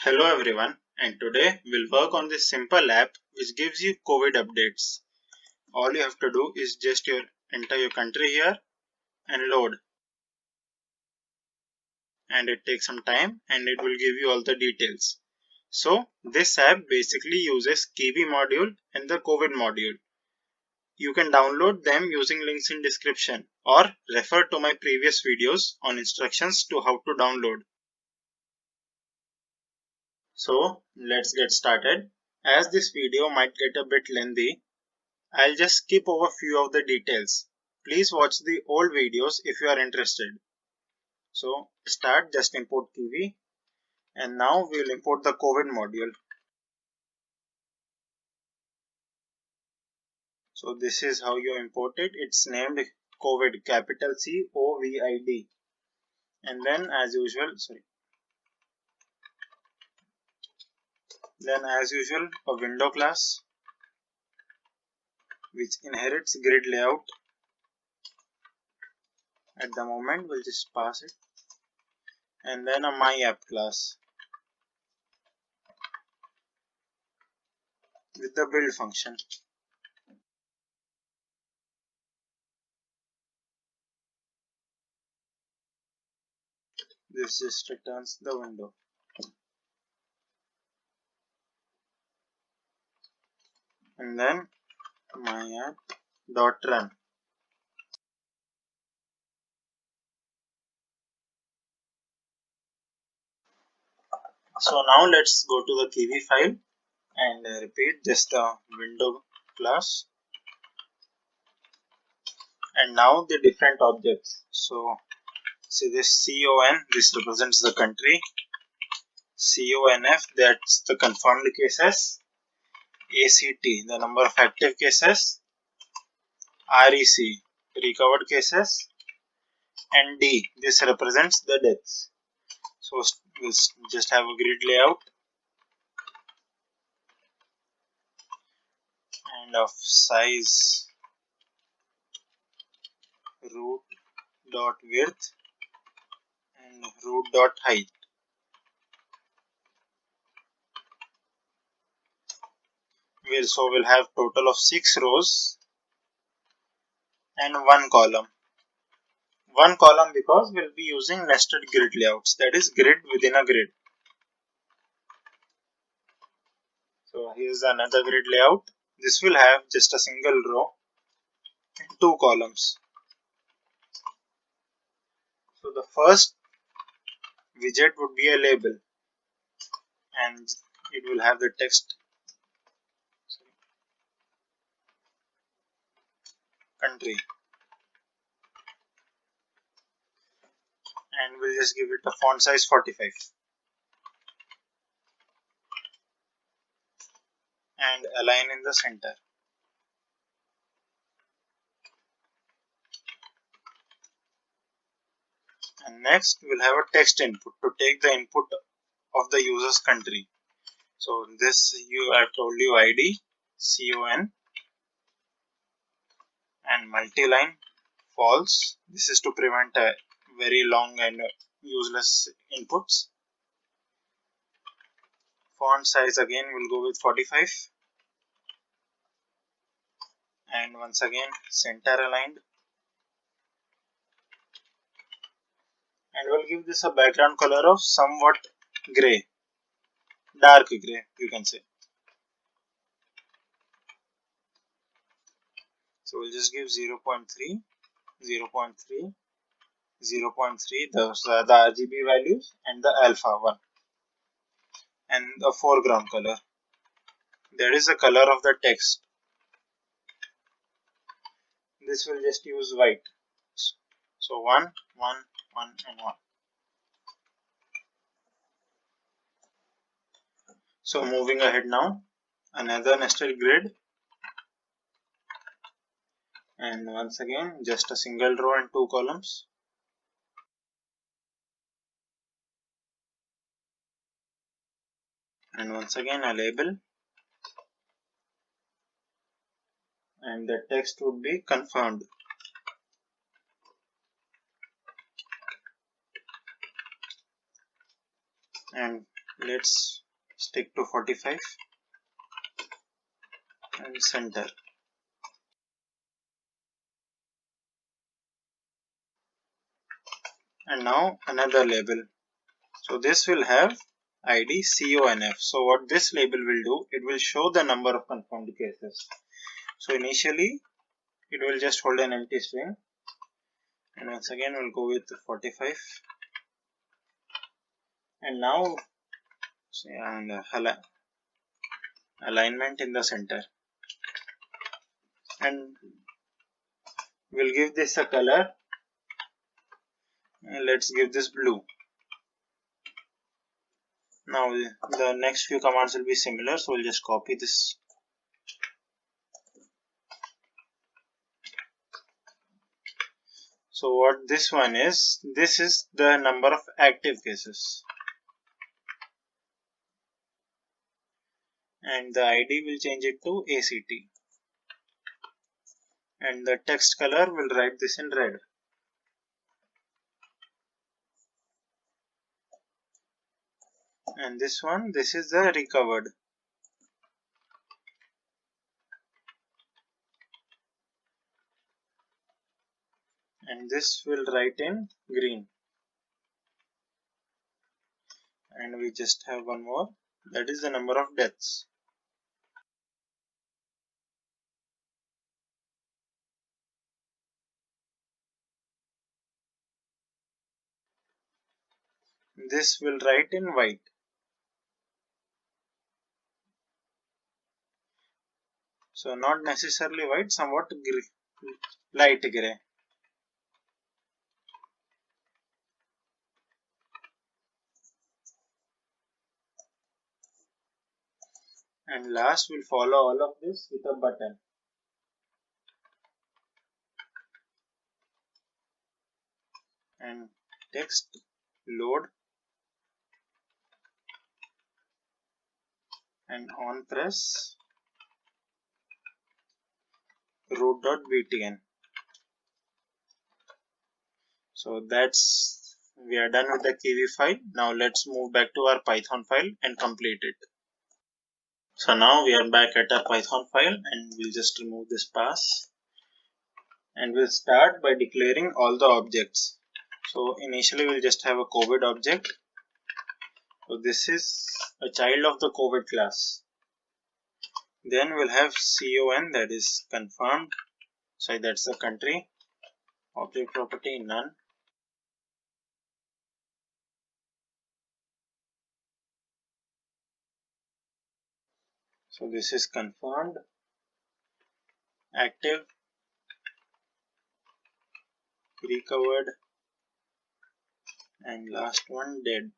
Hello everyone, and today we'll work on this simple app which gives you COVID updates. All you have to do is just enter your country here and load, and it takes some time and it will give you all the details. So this app basically uses Kivy module and the COVID module. You can download them using links in description or refer to my previous videos on instructions to how to download. So let's get started. As this video might get a bit lengthy, I'll just skip over few of the details. Please watch the old videos if you are interested. So start, just import Kivy, and now we will import the COVID module. So this is how you import it. It's named COVID, capital COVID, and then as usual a window class which inherits grid layout. At the moment we'll just pass it, and then a my app class with the build function. This just returns the window. And then my app dot run. So now let's go to the Kivy file and repeat just the window class, and now the different objects. So see this CON, this represents the country. CONF, that's the confirmed cases. ACT, the number of active cases. REC, recovered cases. And D, this represents the deaths. So we'll just have a grid layout and of size root dot width and root dot height. We'll have total of 6 rows and 1 column. 1 column because we'll be using nested grid layouts, that is grid within a grid. So here's another grid layout. This will have just a single row and 2 columns. So the first widget would be a label, and it will have the text country, and we'll just give it a font size 45 and align in the center. And next we'll have a text input to take the input of the user's country. So this I've told you ID, CON, and multi-line false. This is to prevent very long and useless inputs. Font size again will go with 45, and once again center aligned, and we'll give this a background color of somewhat gray, dark gray you can say. So we'll just give 0.3, 0.3, 0.3, those are the RGB values, and the alpha 1, and the foreground color, that is the color of the text. This will just use white. So 1, 1, 1 and 1. So moving ahead now, another nested grid, and once again just a single row and 2 columns. And once again a label, and the text would be confirmed. And let's stick to 45 and center. And now another label. So this will have ID CONF. So what this label will do, it will show the number of confirmed cases. So initially it will just hold an empty string, and once again we'll go with 45, and now alignment in the center, and we'll give this a color, and let's give this blue. Now the next few commands will be similar, so we'll just copy this. So what this one is, this is the number of active cases, and the ID will change it to ACT, and the text color will write this in red. And this one, this is the recovered, and this will write in green. And we just have one more, that is the number of deaths. This will write in white. So not necessarily white, somewhat light gray. And last we'll follow all of this with a button. And text load and on press root.btn. So we are done with the Kivy file. Now let's move back to our Python file and complete it. So now we are back at our Python file, and we'll just remove this pass, and we'll start by declaring all the objects. So initially we'll just have a COVID object. So this is a child of the COVID class. Then we'll have CON, that is confirmed. So that's the country. Object property none. So this is confirmed. Active, recovered, and last one dead.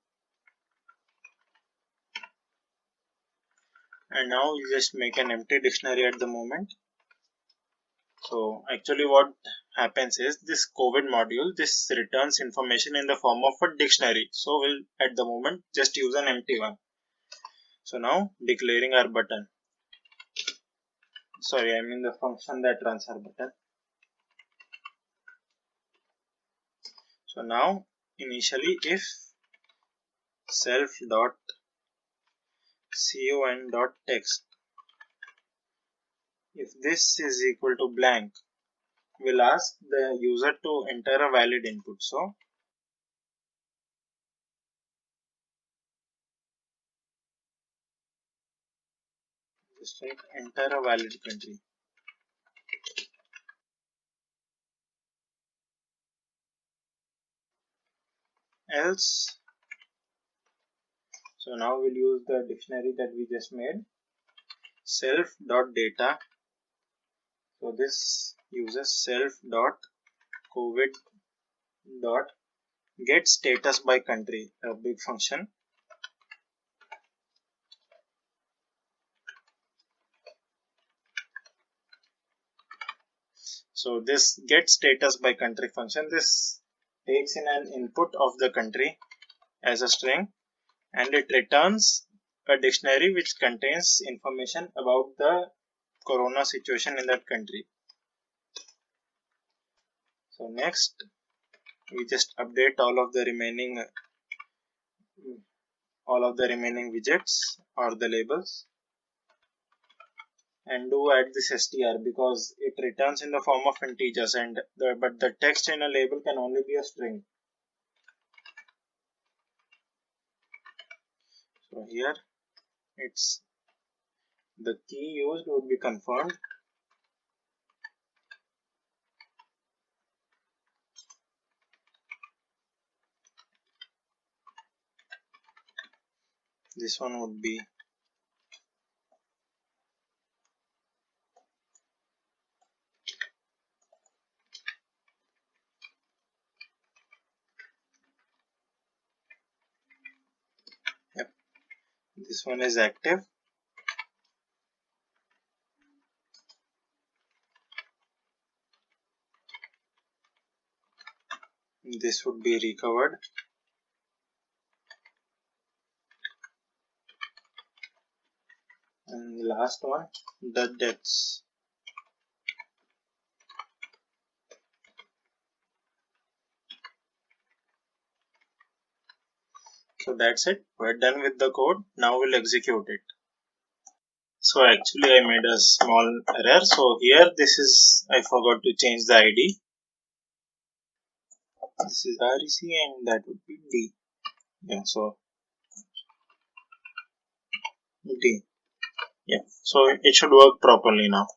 And now we'll just make an empty dictionary at the moment. So actually what happens is, this COVID module, this returns information in the form of a dictionary. So we'll at the moment just use an empty one. So now declaring our button. Sorry, I mean the function that runs our button. So now initially if self.con.text, if this is equal to blank, we'll ask the user to enter a valid input. So just write enter a valid country. Else, so now we'll use the dictionary that we just made, self.data. So this uses self.covid.get status by country, a big function. So this get status by country function, this takes in an input of the country as a string, and it returns a dictionary which contains information about the corona situation in that country. So next we just update all of the remaining all of the remaining widgets or the labels, and do add this str because it returns in the form of integers, and but the text in a label can only be a string. So here it's the key used would be confirmed. This one would be yep. This one is active. This would be recovered. And the last one, the deaths. So that's it. We're done with the code. Now we'll execute it. So actually I made a small error. So here this is, I forgot to change the ID. This is REC and that would be D. Yeah, so D. Yeah, so it should work properly now.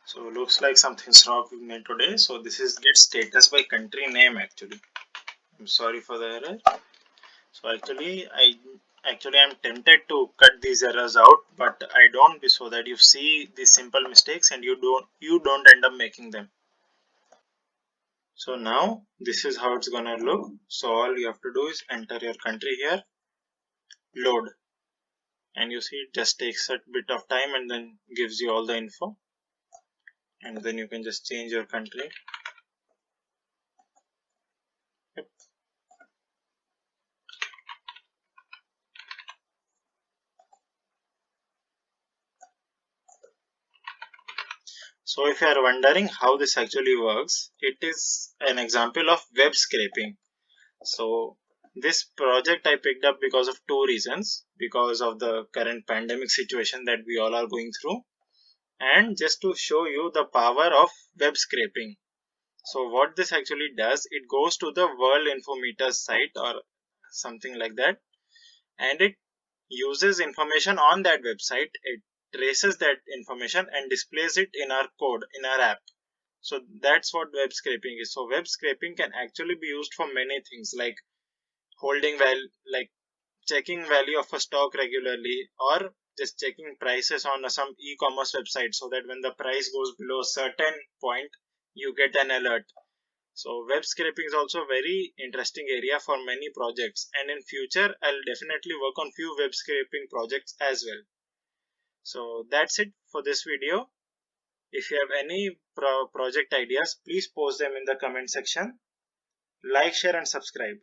So looks like something's wrong with me today. So this is get status by country name actually. I'm sorry for the error. So actually I'm tempted to cut these errors out, but I don't, so that you see these simple mistakes and you don't end up making them. So now this is how it's gonna look. So all you have to do is enter your country here, load, and you see it just takes a bit of time and then gives you all the info, and then you can just change your country. Yep. So if you are wondering how this actually works, it is an example of web scraping. So this project I picked up because of two reasons: because of the current pandemic situation that we all are going through, and just to show you the power of web scraping. So what this actually does, it goes to the World Infometer site or something like that, and it uses information on that website. It traces that information and displays it in our code, in our app. So that's what web scraping is. So web scraping can actually be used for many things, like holding value, like checking value of a stock regularly, or just checking prices on some e-commerce website, so that when the price goes below a certain point you get an alert. So web scraping is also a very interesting area for many projects, and in future I'll definitely work on few web scraping projects as well. So that's it for this video. If you have any project ideas, please post them in the comment section. Like, share and subscribe.